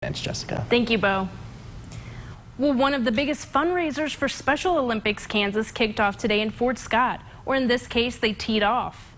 Thanks, Jessica. Thank you, Bo. Well, one of the biggest fundraisers for Special Olympics Kansas kicked off today in Fort Scott, or in this case, they teed off.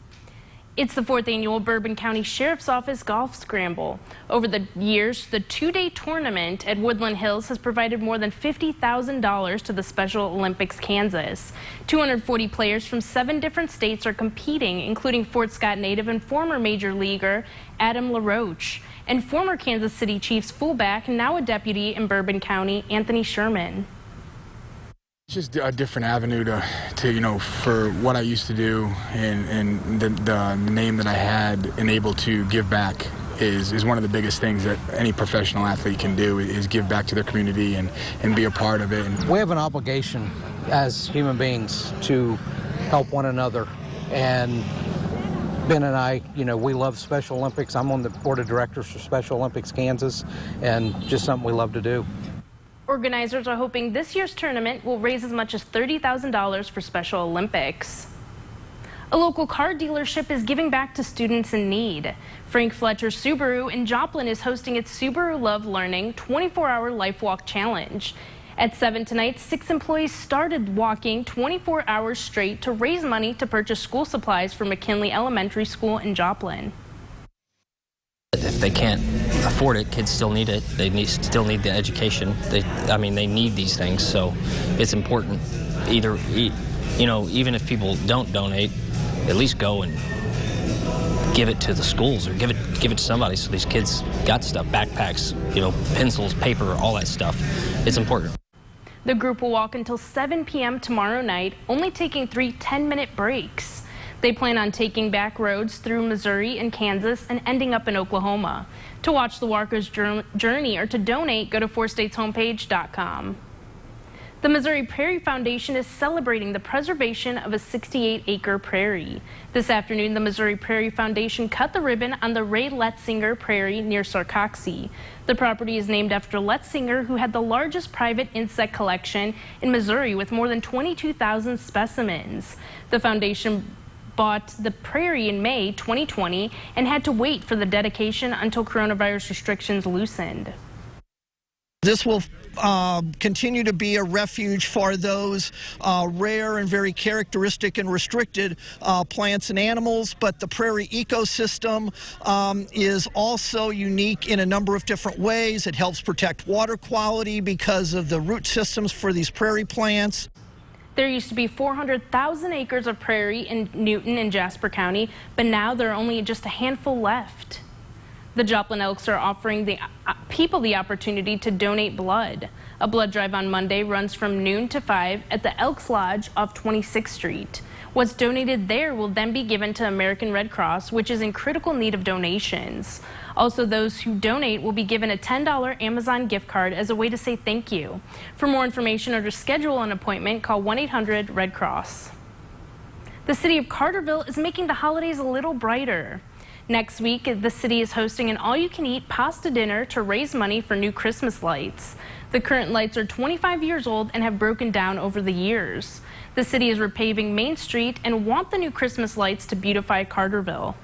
It's the 4th annual Bourbon County Sheriff's Office Golf Scramble. Over the years, the two-day tournament at Woodland Hills has provided more than $50,000 to the Special Olympics Kansas. 240 players from 7 different states are competing, including Fort Scott native and former major leaguer Adam LaRoche, and former Kansas City Chiefs fullback, now a deputy in Bourbon County, Anthony Sherman. It's just a different avenue to for what I used to do and the name that I had and able to give back is one of the biggest things that any professional athlete can do, is give back to their community and be a part of it. We have an obligation as human beings to help one another, and Ben and I, we love Special Olympics. I'm on the board of directors for Special Olympics Kansas, and just something we love to do. Organizers are hoping this year's tournament will raise as much as $30,000 for Special Olympics. A local car dealership is giving back to students in need. Frank Fletcher Subaru in Joplin is hosting its Subaru Love Learning 24-hour Life Walk Challenge. At 7 tonight, 6 employees started walking 24 hours straight to raise money to purchase school supplies for McKinley Elementary School in Joplin. If they can't afford it, kids still need it. They still need the education. They need these things, so it's important. Even if people don't donate, at least go and give it to the schools or give it to somebody, so these kids got stuff, backpacks, pencils, paper, all that stuff. It's important. The group will walk until 7 p.m. tomorrow night, only taking 3 10-minute breaks. They plan on taking back roads through Missouri and Kansas and ending up in Oklahoma. To watch the walkers' journey or to donate, go to 4stateshomepage.com. The Missouri Prairie Foundation is celebrating the preservation of a 68-acre prairie. This afternoon, the Missouri Prairie Foundation cut the ribbon on the Ray Letzinger Prairie near Sarcoxie. The property is named after Letzinger, who had the largest private insect collection in Missouri with more than 22,000 specimens. The foundation bought the prairie in May 2020 and had to wait for the dedication until coronavirus restrictions loosened. This will continue to be a refuge for those rare and very characteristic and restricted plants and animals, but the prairie ecosystem is also unique in a number of different ways. It helps protect water quality because of the root systems for these prairie plants. There used to be 400,000 acres of prairie in Newton and Jasper County, but now there are only just a handful left. The Joplin Elks are offering the people the opportunity to donate blood. A blood drive on Monday runs from noon to 5 at the Elks Lodge off 26th Street. What's donated there will then be given to American Red Cross, which is in critical need of donations. Also, those who donate will be given a $10 Amazon gift card as a way to say thank you. For more information or to schedule an appointment, call 1-800-RED-CROSS. The city of Carterville is making the holidays a little brighter. Next week, the city is hosting an all-you-can-eat pasta dinner to raise money for new Christmas lights. The current lights are 25 years old and have broken down over the years. The city is repaving Main Street and want the new Christmas lights to beautify Carterville.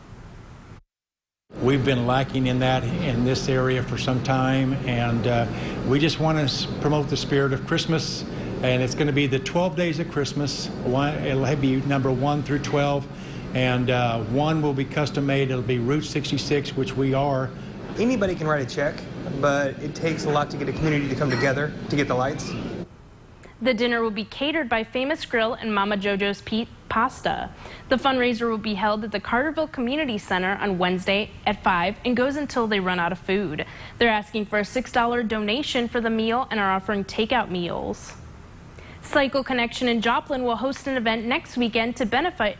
We've been lacking in this area for some time, and we just want to promote the spirit of Christmas. And it's going to be the 12 days of Christmas. It'll be number 1 through 12. And 1 will be custom made. It'll be Route 66, which we are. Anybody can write a check, but it takes a lot to get a community to come together to get the lights. The dinner will be catered by Famous Grill and Mama Jojo's Pasta. The fundraiser will be held at the Carterville Community Center on Wednesday at 5 and goes until they run out of food. They're asking for a $6 donation for the meal and are offering takeout meals. Cycle Connection in Joplin will host an event next weekend to benefit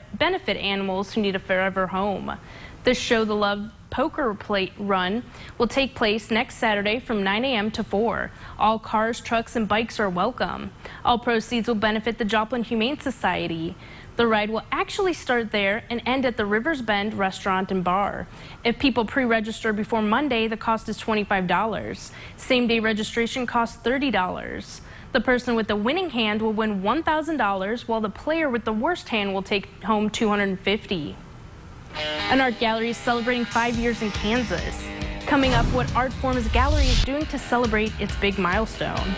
animals who need a forever home. The Show the Love Poker Plate Run will take place next Saturday from 9 a.m. to 4. All cars, trucks, and bikes are welcome. All proceeds will benefit the Joplin Humane Society. The ride will actually start there and end at the Rivers Bend Restaurant and Bar. If people pre-register before Monday, the cost is $25. Same-day registration costs $30. The person with the winning hand will win $1,000, while the player with the worst hand will take home $250. An art gallery is celebrating 5 years in Kansas. Coming up, what Art Form's gallery is doing to celebrate its big milestone.